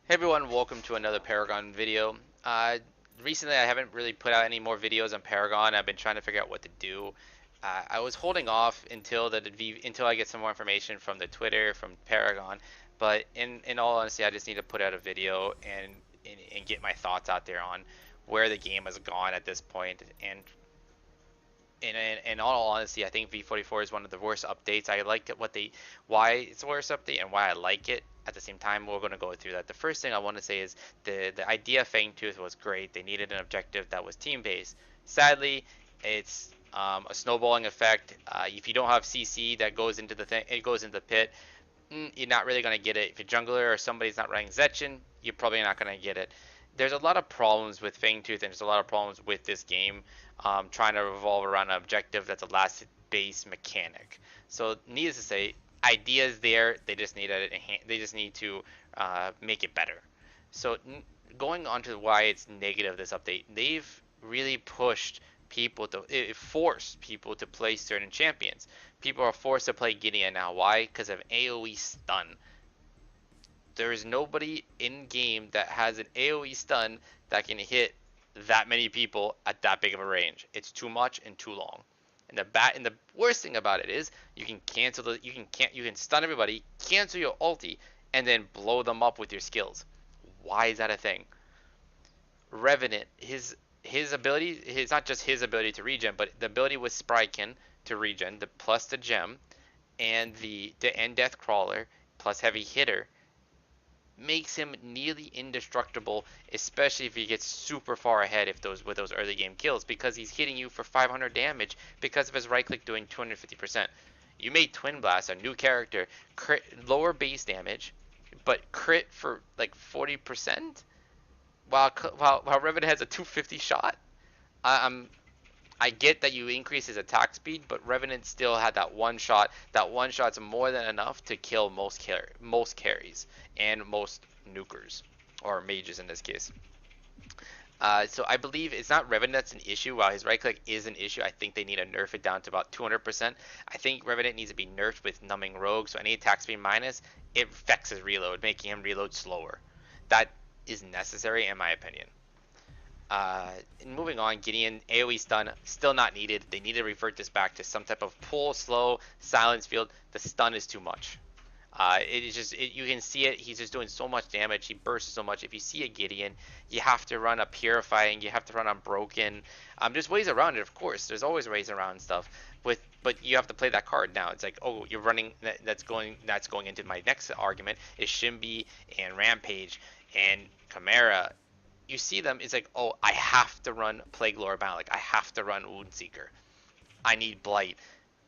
Hey everyone, welcome to another Paragon video. Recently I haven't really put out any more videos on Paragon. I've been trying to figure out what to do. I was holding off until I get some more information from the Twitter, from Paragon, but in all honesty, I just need to put out a video and get my thoughts out there on where the game has gone at this point. And in all honesty, I think V44 is one of the worst updates. I like why it's the worst update and why I like it. At the same time, we're going to go through that. The first thing I want to say is the idea of Fangtooth was great. They needed an objective that was team based. Sadly, it's a snowballing effect. If you don't have CC that goes into the thing, it goes into the pit. You're not really going to get it. If you're jungler or somebody's not running Zetchin, you're probably not going to get it. There's a lot of problems with Fangtooth, and there's a lot of problems with this game trying to revolve around an objective that's a last base mechanic. So, needless to say, ideas there. They just need to make it better. So, going on to why it's negative this update, they've really pushed people to it forced people to play certain champions. People are forced to play Gideon now. Why? Because of AoE stun. There is nobody in game that has an AoE stun that can hit that many people at that big of a range. It's too much and too long. And the worst thing about it is you can stun everybody, cancel your ulti, and then blow them up with your skills. Why is that a thing? Revenant, his ability, his not just his ability to regen, but the ability with Sprykin to regen, the plus the gem, and the end death crawler plus heavy hitter makes him nearly indestructible, especially if he gets super far ahead if those with those early game kills, because he's hitting you for 500 damage because of his right click doing 250%. You made Twin Blast a new character, crit, lower base damage, but crit for like 40%, while Revenant has a 250 shot. I'm I get that you increase his attack speed, but Revenant still had that one shot. That one shot's more than enough to kill most carries and most nukers, or mages in this case. So I believe it's not Revenant that's an issue. While his right click is an issue, I think they need to nerf it down to about 200%. I think Revenant needs to be nerfed with Numbing Rogue, so any attack speed minus, it affects his reload, making him reload slower. That is necessary in my opinion. Moving on, Gideon AoE stun still not needed. They need to revert this back to some type of pull, slow, silence field. The stun is too much. It is just you can see it. He's just doing so much damage. He bursts so much. If you see a Gideon, you have to run a purifying. You have to run unbroken. There's ways around it, of course. There's always ways around stuff. But you have to play that card now. It's like, oh, you're running. That's going into my next argument is Shimby and Rampage and Chimera. You see them, it's like, oh, I have to run Plague Lord Bound. Like, I have to run Wound Seeker. I need Blight.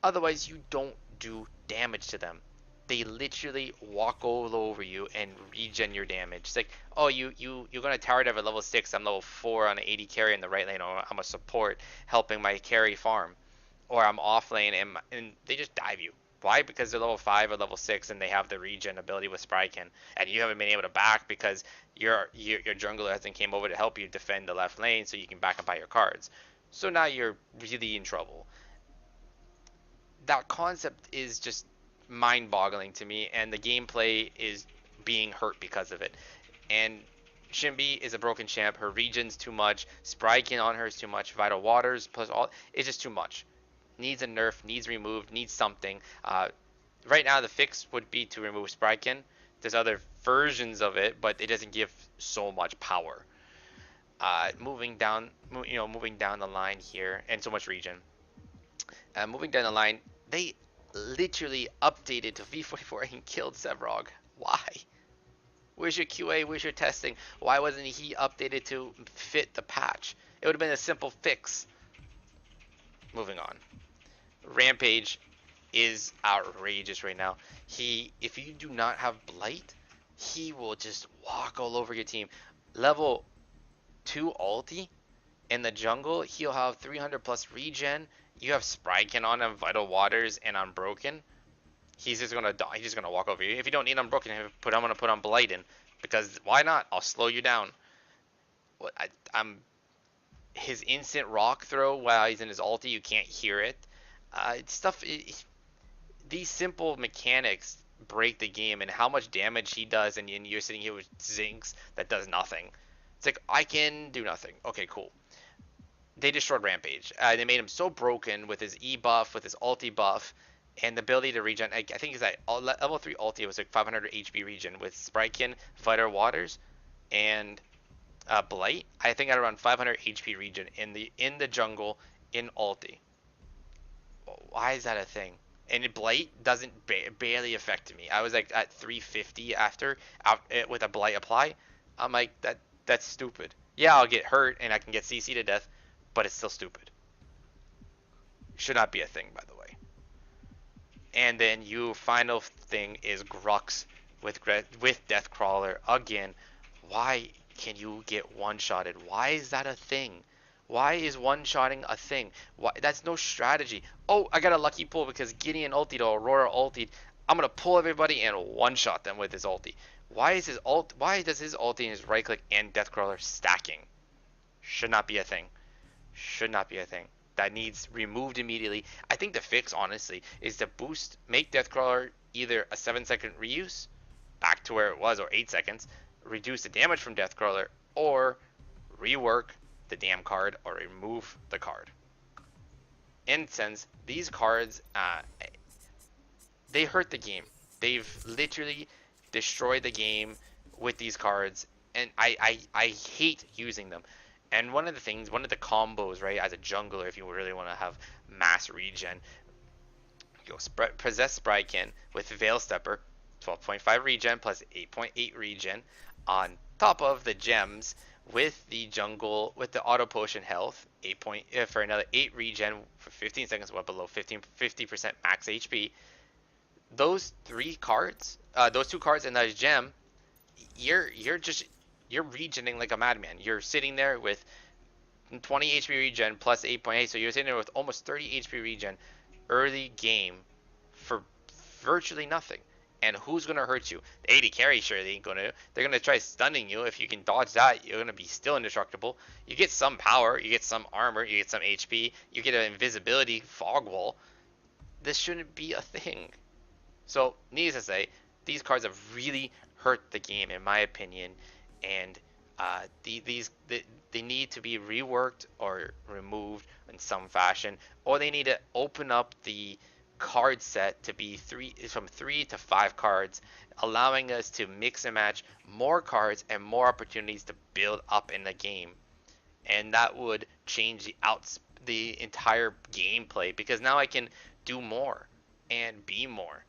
Otherwise, you don't do damage to them. They literally walk all over you and regen your damage. It's like, oh, you're gonna tower dive at level 6. I'm level 4 on an 80 carry in the right lane, or I'm a support helping my carry farm, or I'm off lane and they just dive you. Why? Because they're level 5 or level 6 and they have the regen ability with Sprykin, and you haven't been able to back because your jungler hasn't came over to help you defend the left lane so you can back up by your cards. So now you're really in trouble. That concept is just mind-boggling to me, and the gameplay is being hurt because of it. And Shimby is a broken champ. Her regen's too much. Sprykin on her is too much. Vital Waters plus all, it's just too much. Needs a nerf, needs removed, needs something. Right now, the fix would be to remove Sprykin. There's other versions of it, but it doesn't give so much power. Moving down the line here, and so much regen. Moving down the line, they literally updated to V44 and killed Sevrog. Why? Where's your QA? Where's your testing? Why wasn't he updated to fit the patch? It would have been a simple fix. Moving on. Rampage is outrageous right now. If you do not have Blight, he will just walk all over your team. Level 2 ulti in the jungle, he'll have 300 plus regen. You have Sprykin on him, Vital Waters, and Unbroken. He's just gonna die. He's just gonna walk over you. If you don't need Unbroken, I'm gonna put on Blight in, because why not? I'll slow you down. I'm his instant rock throw while he's in his ulti, you can't hear it. These simple mechanics break the game and how much damage he does, and you're sitting here with Zinx that does nothing. It's like, I can do nothing. Okay, cool. They destroyed Rampage. They made him so broken with his E buff, with his ulti buff, and the ability to regen. I think it's that level 3 ulti was like 500 HP regen with Sprykin, Fighter Waters, and Blight. I think at around 500 HP regen in the jungle in ulti. Why is that a thing? And Blight doesn't barely affect me. I was like at 350 after with a Blight apply. I'm like, that's stupid. Yeah, I'll get hurt and I can get CC to death, but it's still stupid. Should not be a thing, by the way. And then you final thing is Grux with Deathcrawler again. Why can you get one-shotted? Why is that a thing? Why is one-shotting a thing? Why? That's no strategy. Oh, I got a lucky pull because Gideon ultied or Aurora ultied. I'm gonna pull everybody and one-shot them with his ulti. Why is his ult? Why does his ulti and his right-click and Deathcrawler stacking? Should not be a thing. Should not be a thing. That needs removed immediately. I think the fix, honestly, is to make Deathcrawler either a 7-second reuse, back to where it was, or 8 seconds, reduce the damage from Deathcrawler, or rework the damn card or remove the card. In sense, these cards, they hurt the game. They've literally destroyed the game with these cards, and I hate using them. And one of the combos, right, as a jungler, if you really want to have mass regen, go Possess Sprykin with Veil Stepper, 12.5 regen plus 8.8 regen, on top of the gems with the jungle, with the auto potion health, for another 8 regen for 15 seconds, well below 50% max HP. Those 3 cards, those 2 cards and that gem, you're regening like a madman. You're sitting there with 20 HP regen plus 8.8, so you're sitting there with almost 30 HP regen early game for virtually nothing. And who's gonna hurt you? The AD carry surely ain't gonna. They're gonna try stunning you. If you can dodge that, you're gonna be still indestructible. You get some power, you get some armor, you get some HP, you get an invisibility fog wall. This shouldn't be a thing. So, needless to say, these cards have really hurt the game, in my opinion, and they need to be reworked or removed in some fashion, or they need to open up the card set to be from 3 to 5 cards, allowing us to mix and match more cards and more opportunities to build up in the game. And that would change the entire gameplay, because now I can do more and be more.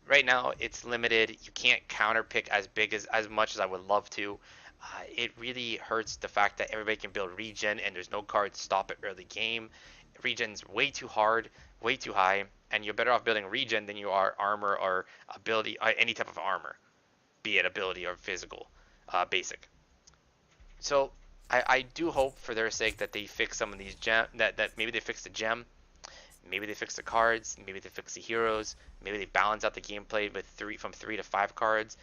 Right now it's limited. You can't counter pick as much as I would love to. It really hurts the fact that everybody can build regen and there's no cards stop it early game. Regen's way too hard, way too high, and you're better off building regen than you are armor or ability, any type of armor, be it ability or physical, basic. So I do hope for their sake that they fix some of these that maybe they fix the gem, maybe they fix the cards, maybe they fix the heroes, maybe they balance out the gameplay with from 3 to 5 cards.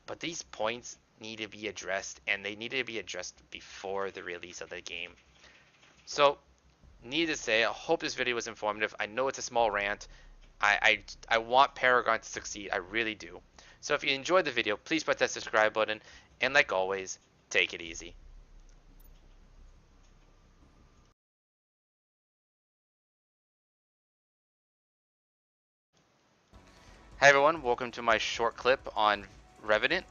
But these points need to be addressed, and they need to be addressed before the release of the game. So, needless to say, I hope this video was informative. I know it's a small rant. I want Paragon to succeed. I really do. So if you enjoyed the video, please press that subscribe button, and like always, take it easy. Hi everyone, welcome to my short clip on Revenant,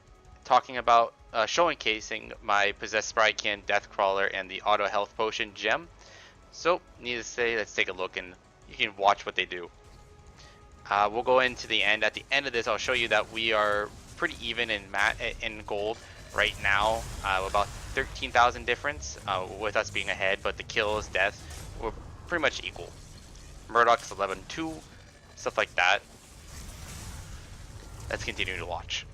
talking about showcasing my Possessed Sprykin, Deathcrawler, and the Auto Health Potion gem. So, needless to say, let's take a look and you can watch what they do. We'll go into the end. At the end of this, I'll show you that we are pretty even in gold right now, about 13,000 difference, with us being ahead, but the kills, deaths, we're pretty much equal. Murdoch's 11-2, stuff like that. Let's continue to watch.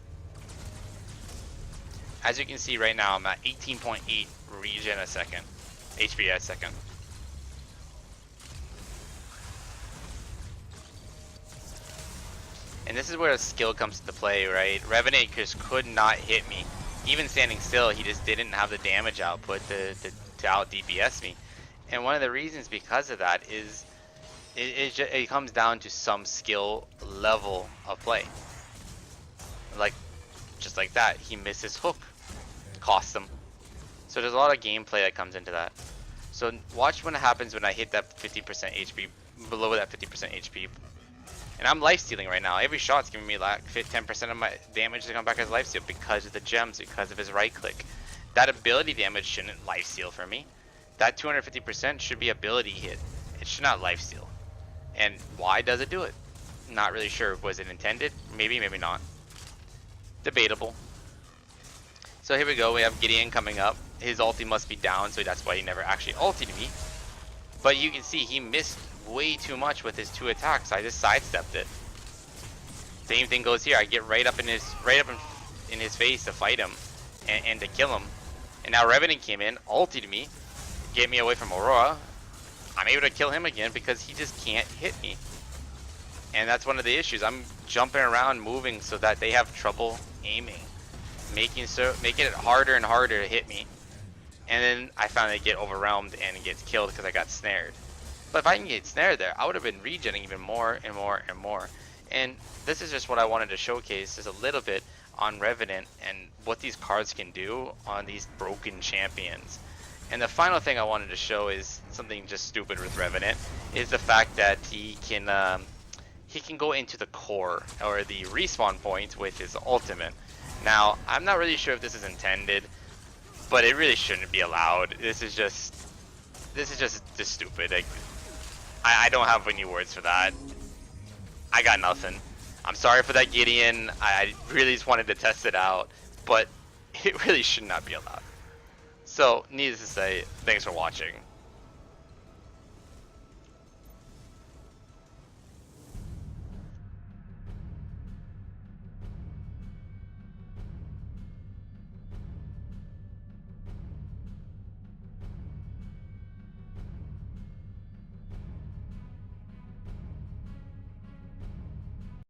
As you can see right now, I'm at 18.8 regen a second, HP a second. And this is where the skill comes into play, right? Revenant just could not hit me. Even standing still, he just didn't have the damage output to out DPS me. And one of the reasons because of that is it comes down to some skill level of play. Like, just like that, he missed his hook, cost him. So there's a lot of gameplay that comes into that. So watch what happens when I hit that 50% HP, below that 50% HP. And I'm lifestealing right now. Every shot's giving me like 10% of my damage to come back as lifesteal because of the gems, because of his right click. That ability damage shouldn't lifesteal for me. That 250% should be ability hit. It should not lifesteal. And why does it do it? Not really sure. Was it intended? Maybe, maybe not. Debatable. So here we go. We have Gideon coming up. His ulti must be down, so that's why he never actually ulted me. But you can see he missed way too much with his 2 attacks. I just sidestepped it. Same thing goes here. I get right up in his face to fight him and to kill him. And now Revenant came in, ulted me, get me away from Aurora. I'm able to kill him again because he just can't hit me. And that's one of the issues. I'm jumping around, moving so that they have trouble aiming, making it harder and harder to hit me. And then I finally get overwhelmed and gets killed because I got snared. But if I can get snared there, I would have been regenning even more and more and more. And this is just what I wanted to showcase, is a little bit on Revenant and what these cards can do on these broken champions. And the final thing I wanted to show is something just stupid with Revenant, is the fact that he can go into the core or the respawn point with his ultimate. Now, I'm not really sure if this is intended, but it really shouldn't be allowed. This is just stupid. Like, I don't have any words for that. I got nothing. I'm sorry for that, Gideon. I really just wanted to test it out, but it really should not be allowed. So, needless to say, thanks for watching.